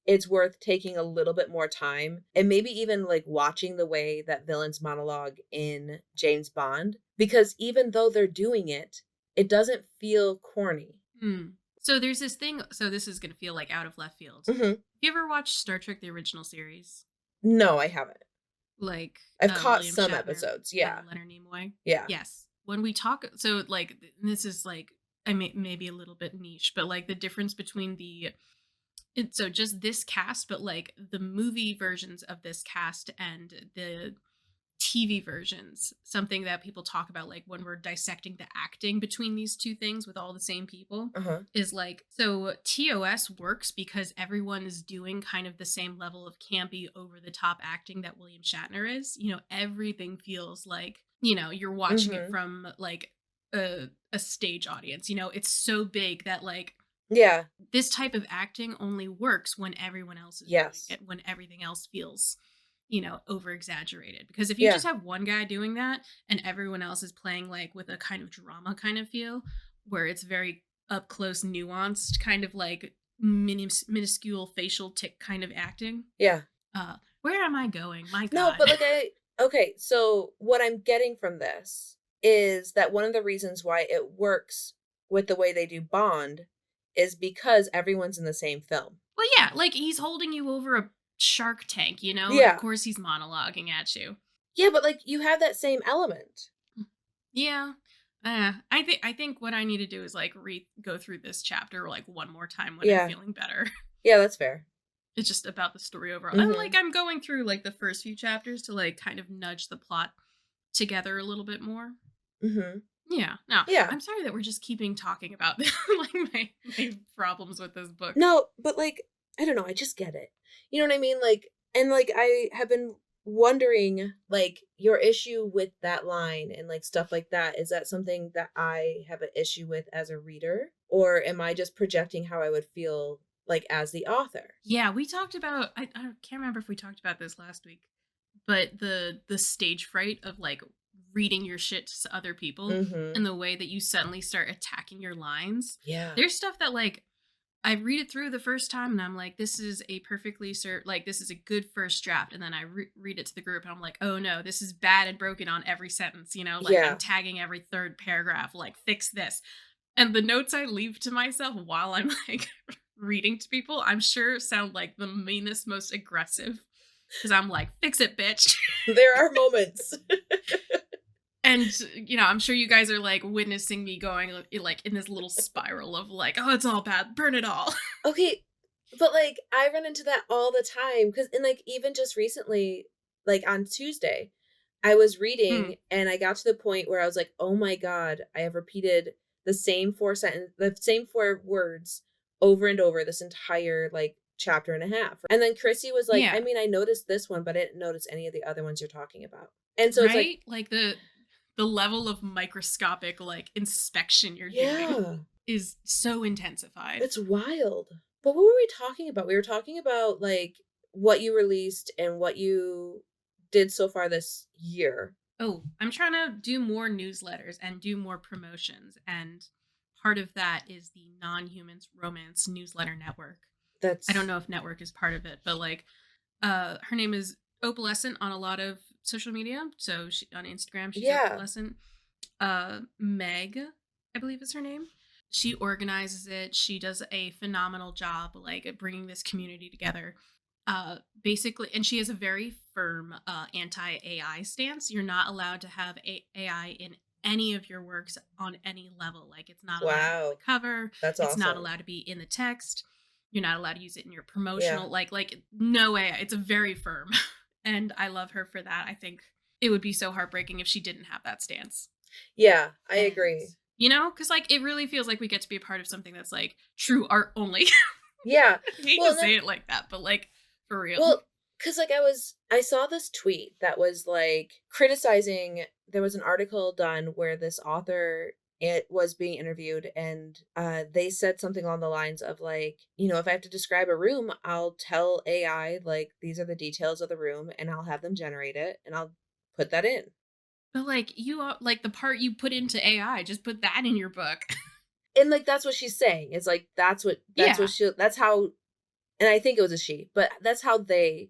[SPEAKER 2] it's worth taking a little bit more time and maybe even like watching the way that villains monologue in James Bond because even though they're doing it, it doesn't feel corny.
[SPEAKER 1] mm. So there's this thing, so this is going to feel like out of left field.
[SPEAKER 2] Hmm.
[SPEAKER 1] Have you ever watched Star Trek the original series?
[SPEAKER 2] No, I haven't.
[SPEAKER 1] Like
[SPEAKER 2] I've caught
[SPEAKER 1] William
[SPEAKER 2] some
[SPEAKER 1] Shatner,
[SPEAKER 2] episodes. Yeah.
[SPEAKER 1] Leonard Nimoy.
[SPEAKER 2] Yeah.
[SPEAKER 1] Yes. When we talk, so like this is like I may maybe a little bit niche, but like the difference between so just this cast, but like the movie versions of this cast and the TV versions, something that people talk about, like when we're dissecting the acting between these two things with all the same people,
[SPEAKER 2] Uh-huh.
[SPEAKER 1] is like, so TOS works because everyone is doing kind of the same level of campy, over the top acting that William Shatner is. You know, everything feels like, you know, you're watching it
[SPEAKER 2] Hmm.
[SPEAKER 1] from like a stage audience. You know, it's so big that like
[SPEAKER 2] Yeah.
[SPEAKER 1] this type of acting only works when everyone else is doing
[SPEAKER 2] Yes.
[SPEAKER 1] it, when everything else feels, you know, over exaggerated. Because if you
[SPEAKER 2] Yeah.
[SPEAKER 1] just have one guy doing that and everyone else is playing like with a kind of drama kind of feel, where it's very up close, nuanced, kind of like minuscule facial tick kind of acting.
[SPEAKER 2] Yeah.
[SPEAKER 1] Where am I going? My
[SPEAKER 2] No,
[SPEAKER 1] God.
[SPEAKER 2] but okay, so what I'm getting from this is that one of the reasons why it works with the way they do Bond is because everyone's in the same film.
[SPEAKER 1] Well, yeah, like he's holding you over a shark tank, you know? Of
[SPEAKER 2] Yeah.
[SPEAKER 1] course he's monologuing at you.
[SPEAKER 2] Yeah, but like you have that same element.
[SPEAKER 1] Yeah. I think what I need to do is like go through this chapter like one more time when I'm
[SPEAKER 2] Yeah.
[SPEAKER 1] feeling better.
[SPEAKER 2] Yeah, that's fair.
[SPEAKER 1] It's just about the story overall. And like
[SPEAKER 2] Mhm.
[SPEAKER 1] I'm going through like the first few chapters to like kind of nudge the plot together a little bit more.
[SPEAKER 2] Mhm.
[SPEAKER 1] Yeah. No,
[SPEAKER 2] Yeah.
[SPEAKER 1] I'm sorry that we're just keeping talking about like my problems with this book.
[SPEAKER 2] No, but like I don't know, I just get it. You know what I mean? Like and like I have been wondering like your issue with that line and like stuff like that, is that something that I have an issue with as a reader or am I just projecting how I would feel like as the author?
[SPEAKER 1] Yeah, we talked about I can't remember if we talked about this last week, but the stage fright of like reading your shit to other people
[SPEAKER 2] Mhm.
[SPEAKER 1] and the way that you suddenly start attacking your lines.
[SPEAKER 2] Yeah.
[SPEAKER 1] There's stuff that like I read it through the first time and I'm like, this is a perfectly like this is a good first draft, and then I read it to the group and I'm like, oh no, this is bad and broken on every sentence. You know, like I'm
[SPEAKER 2] Yeah.
[SPEAKER 1] tagging every third paragraph, like fix this. And the notes I leave to myself while I'm like reading to people, I'm sure sound like the meanest, most aggressive. Because I'm like, fix it, bitch.
[SPEAKER 2] There are moments.
[SPEAKER 1] And, you know, I'm sure you guys are like witnessing me going like in this little spiral of like, oh, it's all bad, burn it all.
[SPEAKER 2] Okay, but like I run into that all the time because and like even just recently, like on Tuesday, I was
[SPEAKER 1] Mm,
[SPEAKER 2] reading and I got to the point where I was like, "Oh my god, I have repeated the same the same 4 words over and over this entire like chapter and a half. And then Chrissy was like,
[SPEAKER 1] Yeah.
[SPEAKER 2] I mean, I noticed this one, but I didn't notice any of the other ones you're talking about. And so it's like,
[SPEAKER 1] Right? Like the level of microscopic like inspection you're
[SPEAKER 2] yeah,
[SPEAKER 1] doing is so intensified.
[SPEAKER 2] it's wild. But what were we talking about? We were talking about like what you released and what you did so far this year.
[SPEAKER 1] Oh, I'm trying to do more newsletters and do more promotions, and part of that is the Non-Humans Romance Newsletter Network. I don't
[SPEAKER 2] That's
[SPEAKER 1] know if network is part of it, but like her name is Opalescent on a lot of social media. So she on Instagram, she's
[SPEAKER 2] yeah.
[SPEAKER 1] Opalescent. Meg, I believe is her name. She organizes it. She does a phenomenal job like at bringing this community together. Basically, and she has a very firm anti-AI stance. You're not allowed to have AI in any of your works on any level. Like it's not allowed to be on
[SPEAKER 2] Wow.
[SPEAKER 1] the cover.
[SPEAKER 2] That's
[SPEAKER 1] It's not
[SPEAKER 2] awesome.
[SPEAKER 1] allowed to be in the text. You're not allowed to use it in your
[SPEAKER 2] Yeah.
[SPEAKER 1] promotional like no way. It's a very firm. And I love her for that. I think it would be so heartbreaking if she didn't have that stance.
[SPEAKER 2] Yeah, I
[SPEAKER 1] And
[SPEAKER 2] agree.
[SPEAKER 1] you know, because like it really feels like we get to be a part of something that's like true art only.
[SPEAKER 2] Yeah.
[SPEAKER 1] I hate
[SPEAKER 2] Well,
[SPEAKER 1] to
[SPEAKER 2] and then,
[SPEAKER 1] say it like that, but like for real.
[SPEAKER 2] well, because like I saw this tweet that was like criticizing, there was an article done where this author, it was being interviewed, and they said something along the lines of like, you know, if I have to describe a room, I'll tell AI like these are the details of the room and I'll have them generate it and I'll put that in.
[SPEAKER 1] But like you are like the part you put into AI, just put that in your book.
[SPEAKER 2] And like that's what she's saying. It's like
[SPEAKER 1] Yeah.
[SPEAKER 2] that's how, and I think it was a she, but that's how they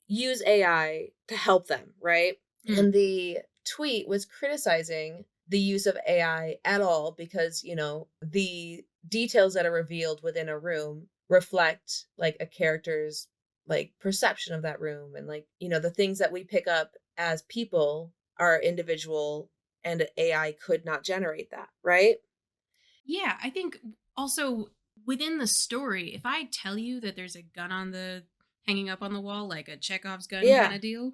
[SPEAKER 2] use AI to help them, right?
[SPEAKER 1] Mm.
[SPEAKER 2] And the tweet was criticizing the use of AI at all because, you know, the details that are revealed within a room reflect like a character's like perception of that room, and like, you know, the things that we pick up as people are individual and AI could not generate that, right?
[SPEAKER 1] Yeah, I think also within the story, if I tell you that there's a gun on the hanging up on the wall, like a Chekhov's gun kind
[SPEAKER 2] Yeah.
[SPEAKER 1] of deal,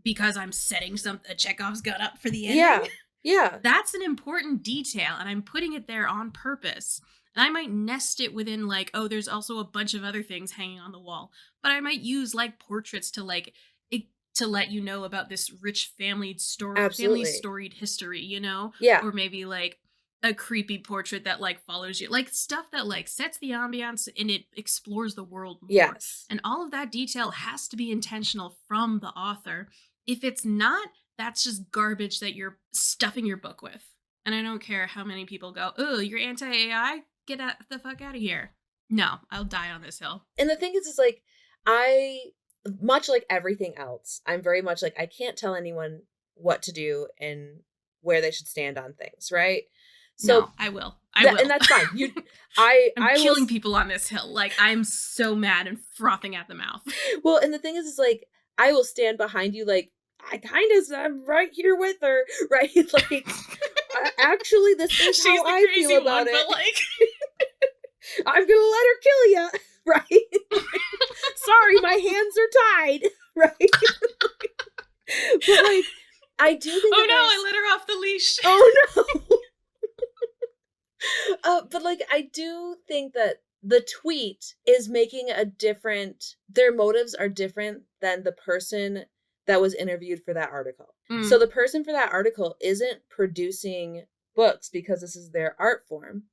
[SPEAKER 1] because I'm setting a Chekhov's gun up for the ending,
[SPEAKER 2] Yeah. Yeah.
[SPEAKER 1] that's an important detail and I'm putting it there on purpose. And I might nest it within like, oh, there's also a bunch of other things hanging on the wall. But I might use like portraits to like it, to let you know about this rich family
[SPEAKER 2] Absolutely.
[SPEAKER 1] storied history, you know?
[SPEAKER 2] Yeah.
[SPEAKER 1] Or maybe like a creepy portrait that like follows you. Like stuff that like sets the ambiance and it explores the world more.
[SPEAKER 2] Yes.
[SPEAKER 1] And all of that detail has to be intentional from the author. If it's not, that's just garbage that you're stuffing your book with. And I don't care how many people go, oh, you're anti AI? The fuck out of here. No, I'll die on this hill.
[SPEAKER 2] And the thing is like, I, much like everything else, I'm very much like, I can't tell anyone what to do and where they should stand on things, right? So
[SPEAKER 1] No, I will. I
[SPEAKER 2] that, and
[SPEAKER 1] will.
[SPEAKER 2] that's fine.
[SPEAKER 1] I'm
[SPEAKER 2] I will,
[SPEAKER 1] killing people on this hill. Like, I'm so mad and frothing at the mouth.
[SPEAKER 2] well, and the thing is like, I will stand behind you, like, I kind of, I'm right here with her, right? Like, actually, this is
[SPEAKER 1] She's
[SPEAKER 2] how
[SPEAKER 1] the
[SPEAKER 2] I
[SPEAKER 1] crazy
[SPEAKER 2] feel
[SPEAKER 1] one,
[SPEAKER 2] about it.
[SPEAKER 1] but like,
[SPEAKER 2] I'm gonna let her kill you, right? Sorry, my hands are tied, right? But like, I do think
[SPEAKER 1] oh
[SPEAKER 2] that
[SPEAKER 1] no, I let her off the leash.
[SPEAKER 2] oh no. But like, I do think that the tweet is making a different, their motives are different than the person that was interviewed for that article. So the person for that article isn't producing books because this is their art form.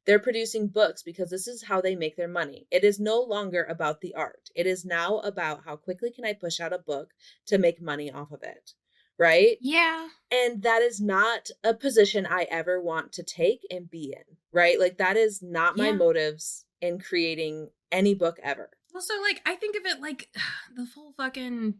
[SPEAKER 2] They're producing books because this is how they make their money. It is no longer about the art. It is now about how quickly can I push out a book to make money off of it, right?
[SPEAKER 1] Yeah.
[SPEAKER 2] And that is not a position I ever want to take and be in, right? Like that is not my
[SPEAKER 1] Yeah.
[SPEAKER 2] motives in creating any book ever.
[SPEAKER 1] Also, like, I think of it like the full fucking.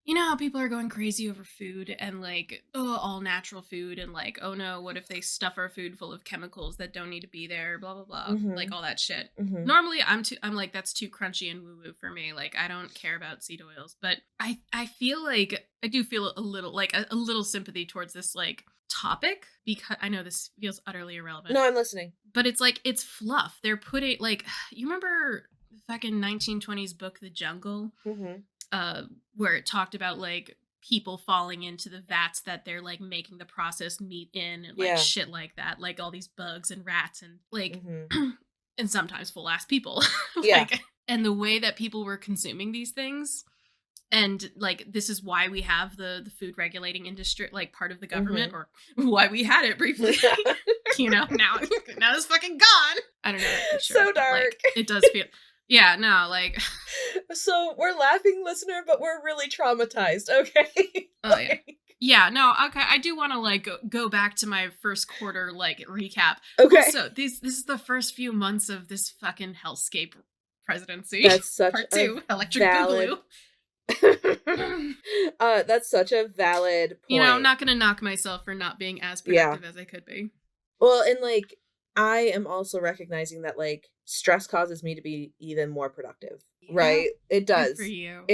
[SPEAKER 1] You know how people are going crazy over food and like, oh, all natural food and like, oh no, what if they stuff our food full of chemicals that don't need to be there, blah blah blah, like all that shit. Normally, I'm like that's too crunchy and woo woo for me. Like I don't care about seed oils, but I feel like I do feel a little like a little sympathy towards this like topic because I know this feels utterly irrelevant.
[SPEAKER 2] No, I'm listening.
[SPEAKER 1] But it's like it's fluff. They're putting like you remember the fucking 1920s book The Jungle? Where it talked about like people falling into the vats that they're like making the processed meat in and like
[SPEAKER 2] Yeah.
[SPEAKER 1] shit like that, like all these bugs and rats and like
[SPEAKER 2] Mhm.
[SPEAKER 1] and sometimes full ass people.
[SPEAKER 2] Yeah.
[SPEAKER 1] Like and the way that people were consuming these things and like this is why we have the food regulating industry like part of the government
[SPEAKER 2] Mhm.
[SPEAKER 1] or why we had it briefly. Now it's fucking gone. I don't know that for sure.
[SPEAKER 2] So
[SPEAKER 1] but,
[SPEAKER 2] dark.
[SPEAKER 1] like, it does feel yeah, no, like
[SPEAKER 2] So we're laughing, listener, but we're really traumatized, okay?
[SPEAKER 1] oh yeah. Yeah, no, okay. I do want to like go back to my first quarter like recap.
[SPEAKER 2] Okay.
[SPEAKER 1] Also, this is the first few months of this fucking hellscape presidency.
[SPEAKER 2] That's such
[SPEAKER 1] Part
[SPEAKER 2] a
[SPEAKER 1] 2, electric
[SPEAKER 2] valid
[SPEAKER 1] boogaloo.
[SPEAKER 2] That's such a valid point.
[SPEAKER 1] You know, I'm not gonna knock myself for not being as productive as I could be.
[SPEAKER 2] Well, and like I am also recognizing that like stress causes me to be even more productive.
[SPEAKER 1] Yeah.
[SPEAKER 2] Right? It does.
[SPEAKER 1] Good for you.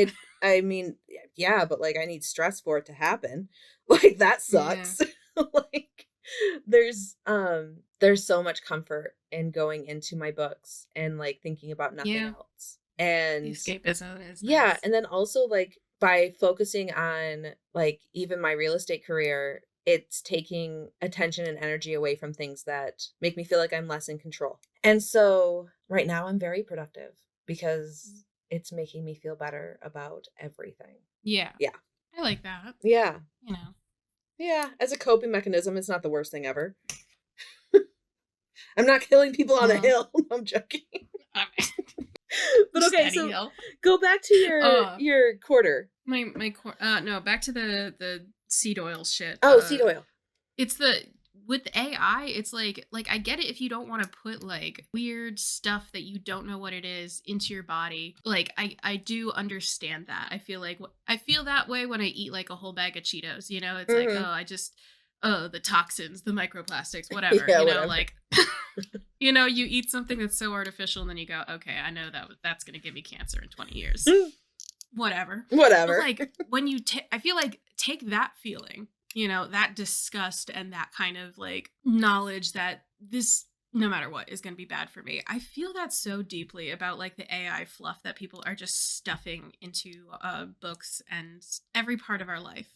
[SPEAKER 2] I mean, yeah, but like I need stress for it to happen. Like that sucks. Yeah. Like there's so much comfort in going into my books and like thinking about nothing else. And
[SPEAKER 1] escapism is
[SPEAKER 2] yeah,
[SPEAKER 1] nice.
[SPEAKER 2] and then also like by focusing on like even my real estate career, it's taking attention and energy away from things that make me feel like I'm less in control. And so right now I'm very productive because it's making me feel better about everything.
[SPEAKER 1] Yeah.
[SPEAKER 2] Yeah.
[SPEAKER 1] I like that.
[SPEAKER 2] Yeah.
[SPEAKER 1] You know.
[SPEAKER 2] Yeah. As a coping mechanism, it's not the worst thing ever. I'm not killing people on a hill. I'm joking. But okay, so go back to your quarter.
[SPEAKER 1] No, back to the seed oil shit.
[SPEAKER 2] Oh, seed oil.
[SPEAKER 1] It's with AI, it's like I get it if you don't want to put like weird stuff that you don't know what it is into your body. Like I do understand that. I feel that way when I eat like a whole bag of Cheetos, you know? It's like, the toxins, the microplastics, whatever,
[SPEAKER 2] yeah,
[SPEAKER 1] you know,
[SPEAKER 2] whatever.
[SPEAKER 1] like you know, you eat something that's so artificial and then you go, okay, I know that's going to give me cancer in 20 years. Whatever. But like when you I feel like take that feeling, you know, that disgust and that kind of like knowledge that this no matter what is going to be bad for me. I feel that so deeply about like the AI fluff that people are just stuffing into books and every part of our life.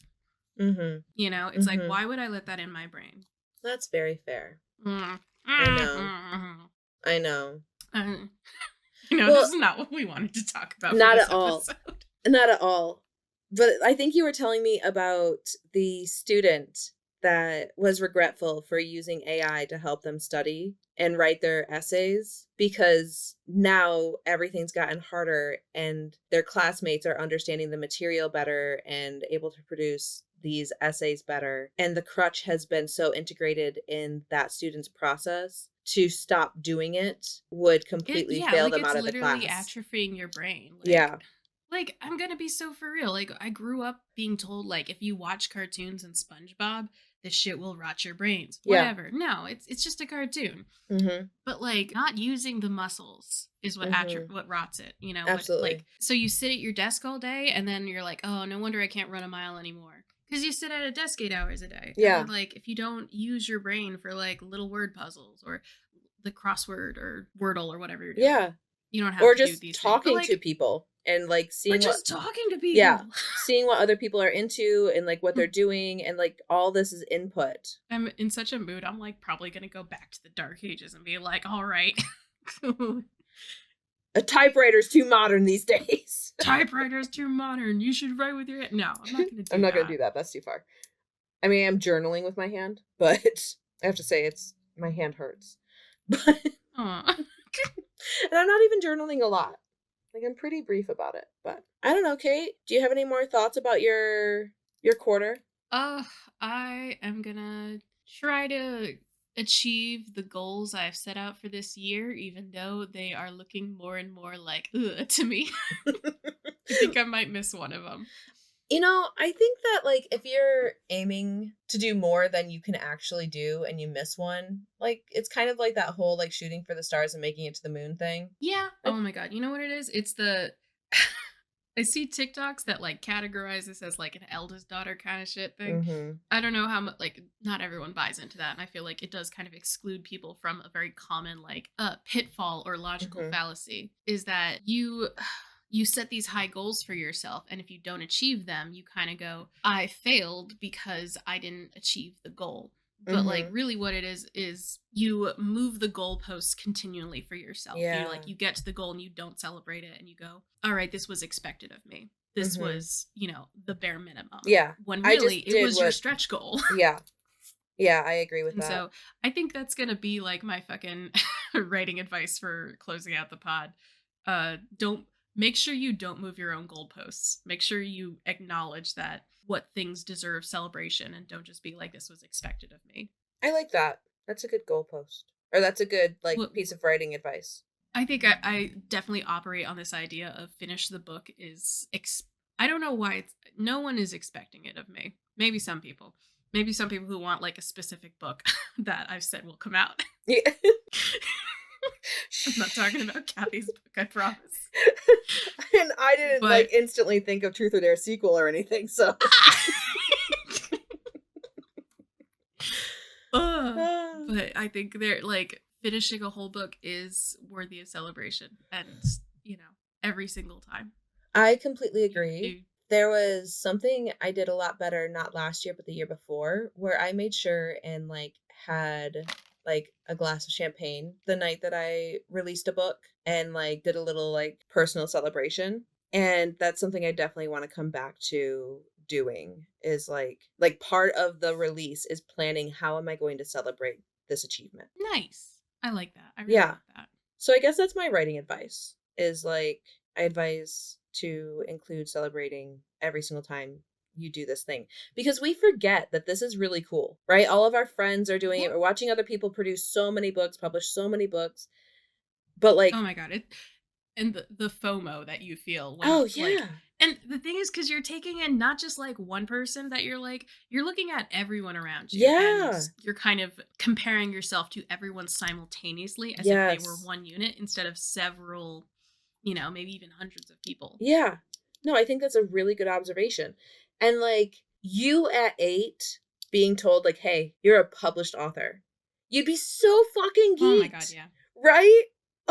[SPEAKER 1] Mm-hmm. You know, it's like, why would I let that in my brain?
[SPEAKER 2] That's very fair. I know.
[SPEAKER 1] You know, this is not what we wanted to talk about.
[SPEAKER 2] Not at all. Not at all. But I think you were telling me about the student that was regretful for using AI to help them study and write their essays because now everything's gotten harder and their classmates are understanding the material better and able to produce these essays better. And the crutch has been so integrated in that student's process to stop doing it would completely fail them out of the class.
[SPEAKER 1] It's literally atrophying your brain. Like, I'm gonna be so for real. Like, I grew up being told, like, if you watch cartoons and SpongeBob, this shit will rot your brains. Whatever. Yeah. No, it's just a cartoon. Mm-hmm. But, like, not using the muscles is what what rots it. You know?
[SPEAKER 2] Absolutely.
[SPEAKER 1] So you sit at your desk all day, and then you're like, oh, no wonder I can't run a mile anymore. Because you sit at a desk 8 hours a day.
[SPEAKER 2] Yeah.
[SPEAKER 1] And, like, if you don't use your brain for, like, little word puzzles or the crossword or Wordle or whatever you're doing. Yeah. You don't have to do these
[SPEAKER 2] talking
[SPEAKER 1] things.
[SPEAKER 2] To people and like seeing
[SPEAKER 1] talking to people.
[SPEAKER 2] Yeah. Seeing what other people are into and like what they're doing and like all this is input.
[SPEAKER 1] I'm in such a mood. I'm like probably going to go back to the dark ages and be like, all right.
[SPEAKER 2] A typewriter's too modern these days.
[SPEAKER 1] Typewriter's too modern. You should write with your hand. No, I'm not going to do that.
[SPEAKER 2] I'm not going to do that. That's too far. I mean, I'm journaling with my hand, but I have to say my hand hurts. But and I'm not even journaling a lot. Like I'm pretty brief about it, but I don't know, Kate. Do you have any more thoughts about your quarter?
[SPEAKER 1] I am gonna try to achieve the goals I've set out for this year, even though they are looking more and more like to me. I think I might miss one of them.
[SPEAKER 2] You know, I think that, like, if you're aiming to do more than you can actually do and you miss one, like, it's kind of like that whole, like, shooting for the stars and making it to the moon thing.
[SPEAKER 1] Yeah. Oh my God. You know what it is? It's I see TikToks that, like, categorize this as, like, an eldest daughter kind of shit thing. Mm-hmm. I don't know how much, like, not everyone buys into that. And I feel like it does kind of exclude people from a very common, like, pitfall or logical fallacy is that you set these high goals for yourself, and if you don't achieve them, you kind of go, I failed because I didn't achieve the goal. But like
[SPEAKER 2] Mhm.
[SPEAKER 1] really what it is you move the goalposts continually for yourself. You
[SPEAKER 2] Yeah.
[SPEAKER 1] like you get to the goal and you don't celebrate it and you go, all right, this was expected of me. This
[SPEAKER 2] Mhm.
[SPEAKER 1] was, the bare minimum.
[SPEAKER 2] Yeah.
[SPEAKER 1] When
[SPEAKER 2] I
[SPEAKER 1] really
[SPEAKER 2] just
[SPEAKER 1] it
[SPEAKER 2] did
[SPEAKER 1] was your
[SPEAKER 2] what
[SPEAKER 1] stretch goal.
[SPEAKER 2] Yeah. Yeah, I agree with
[SPEAKER 1] And
[SPEAKER 2] that.
[SPEAKER 1] so I think that's gonna be like my fucking writing advice for closing out the pod. Don't make sure you don't move your own goalposts. Make sure you acknowledge that what things deserve celebration and don't just be like this was expected of me.
[SPEAKER 2] I like that. That's a good goalpost. Or that's a good, like,
[SPEAKER 1] Well,
[SPEAKER 2] piece of writing advice.
[SPEAKER 1] I think I definitely operate on this idea of finish the book I don't know why no one is expecting it of me. Maybe some people. Maybe some people who want like a specific book that I've said will come out.
[SPEAKER 2] Yeah.
[SPEAKER 1] I'm not talking about Kathy's book, I promise.
[SPEAKER 2] And I didn't,
[SPEAKER 1] But
[SPEAKER 2] like, instantly think of Truth or Dare sequel or anything, so. Ah.
[SPEAKER 1] but I think they're like finishing a whole book is worthy of celebration, and every single time.
[SPEAKER 2] I completely
[SPEAKER 1] You,
[SPEAKER 2] agree.
[SPEAKER 1] you,
[SPEAKER 2] There was something I did a lot better, not last year, but the year before, where I made sure and, like, had, like, a glass of champagne the night that I released a book and, like, did a little, like, personal celebration. And that's something I definitely want to come back to doing is like part of the release is planning how am I going to celebrate this achievement.
[SPEAKER 1] nice. I like that. I really
[SPEAKER 2] Yeah.
[SPEAKER 1] like that.
[SPEAKER 2] So I guess that's my writing advice is like I advise to include celebrating every single time you do this thing because we forget that this is really cool, right? All of our friends are doing it.
[SPEAKER 1] Yeah.
[SPEAKER 2] We're watching other people produce so many books, publish so many books, but like,
[SPEAKER 1] Oh my god! And the FOMO that you feel when
[SPEAKER 2] oh
[SPEAKER 1] like,
[SPEAKER 2] yeah,
[SPEAKER 1] and the thing is, because you're taking in not just like one person that you're looking at everyone around you, and
[SPEAKER 2] yeah,
[SPEAKER 1] you're kind of comparing yourself to everyone simultaneously as if they were
[SPEAKER 2] yes,
[SPEAKER 1] one unit instead of several, maybe even hundreds of people.
[SPEAKER 2] yeah. No, I think that's a really good observation. And like you at 8 being told like, hey, you're a published author, you'd be so fucking
[SPEAKER 1] Oh my god,
[SPEAKER 2] geeked,
[SPEAKER 1] yeah.
[SPEAKER 2] right?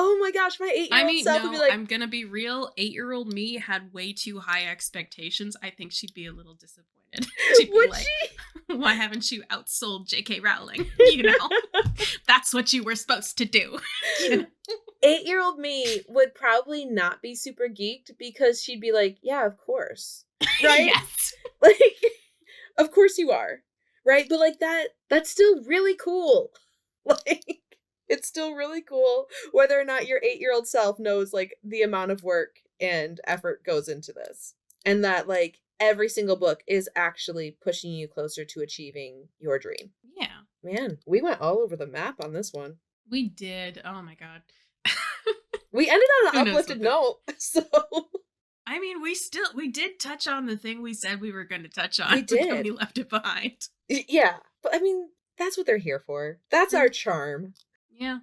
[SPEAKER 2] Oh my gosh, my
[SPEAKER 1] I
[SPEAKER 2] 8-year-old
[SPEAKER 1] mean,
[SPEAKER 2] self would be
[SPEAKER 1] no,
[SPEAKER 2] like,
[SPEAKER 1] I'm gonna be real. 8-year-old me had way too high expectations. I think she'd be a little disappointed. She'd be
[SPEAKER 2] would
[SPEAKER 1] like,
[SPEAKER 2] she?
[SPEAKER 1] why haven't you outsold J.K. Rowling? That's what you were supposed to do.
[SPEAKER 2] 8-year-old me would probably not be super geeked because she'd be like, yeah, of course. Right?
[SPEAKER 1] Yes.
[SPEAKER 2] Like, of course you are. Right? But like that's still really cool. Like, it's still really cool whether or not your 8-year-old self knows like the amount of work and effort goes into this. And that like every single book is actually pushing you closer to achieving your dream.
[SPEAKER 1] Yeah,
[SPEAKER 2] Man, we went all over the map on this one.
[SPEAKER 1] we did. Oh my god.
[SPEAKER 2] We ended on
[SPEAKER 1] Who
[SPEAKER 2] an
[SPEAKER 1] knows
[SPEAKER 2] uplifted
[SPEAKER 1] what
[SPEAKER 2] note, so
[SPEAKER 1] I mean, we did touch on the thing we said we were going to touch
[SPEAKER 2] we
[SPEAKER 1] on, but then we
[SPEAKER 2] did.
[SPEAKER 1] left it behind.
[SPEAKER 2] Yeah, but I mean, that's what they're here for. That's
[SPEAKER 1] Yeah.
[SPEAKER 2] our charm.
[SPEAKER 1] Yeah.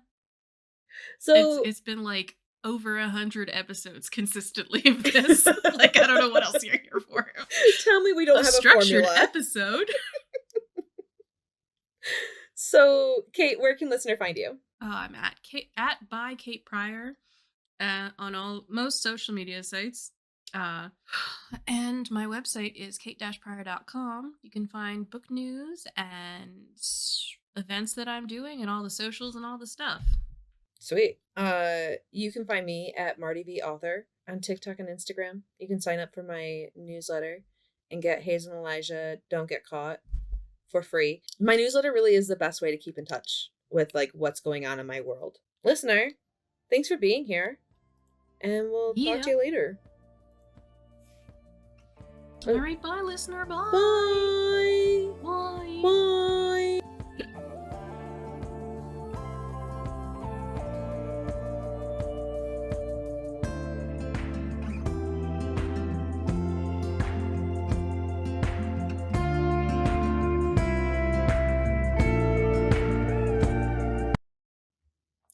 [SPEAKER 1] It's
[SPEAKER 2] So,
[SPEAKER 1] it's been like over 100 episodes consistently of this. Like, I don't know what else you're here for.
[SPEAKER 2] tell me we don't
[SPEAKER 1] A
[SPEAKER 2] have a
[SPEAKER 1] structured
[SPEAKER 2] formula.
[SPEAKER 1] episode.
[SPEAKER 2] So, Kate, where can listener find you?
[SPEAKER 1] I'm at by Kate Pryor on most social media sites. Uh, and my website is kate-pryor.com. You can find book news and events that I'm doing and all the socials and all the stuff.
[SPEAKER 2] Sweet. You can find me at Marty B Author on TikTok and Instagram. You can sign up for my newsletter and get Hazel and Elijah Don't Get Caught for free. My newsletter really is the best way to keep in touch with like what's going on in my world. Listener, thanks for being here. And we'll talk to you later.
[SPEAKER 1] All right, bye, listener. Bye.
[SPEAKER 2] Bye.
[SPEAKER 1] Bye.
[SPEAKER 2] Bye.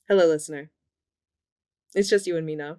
[SPEAKER 2] Hello, listener. It's just you and me now.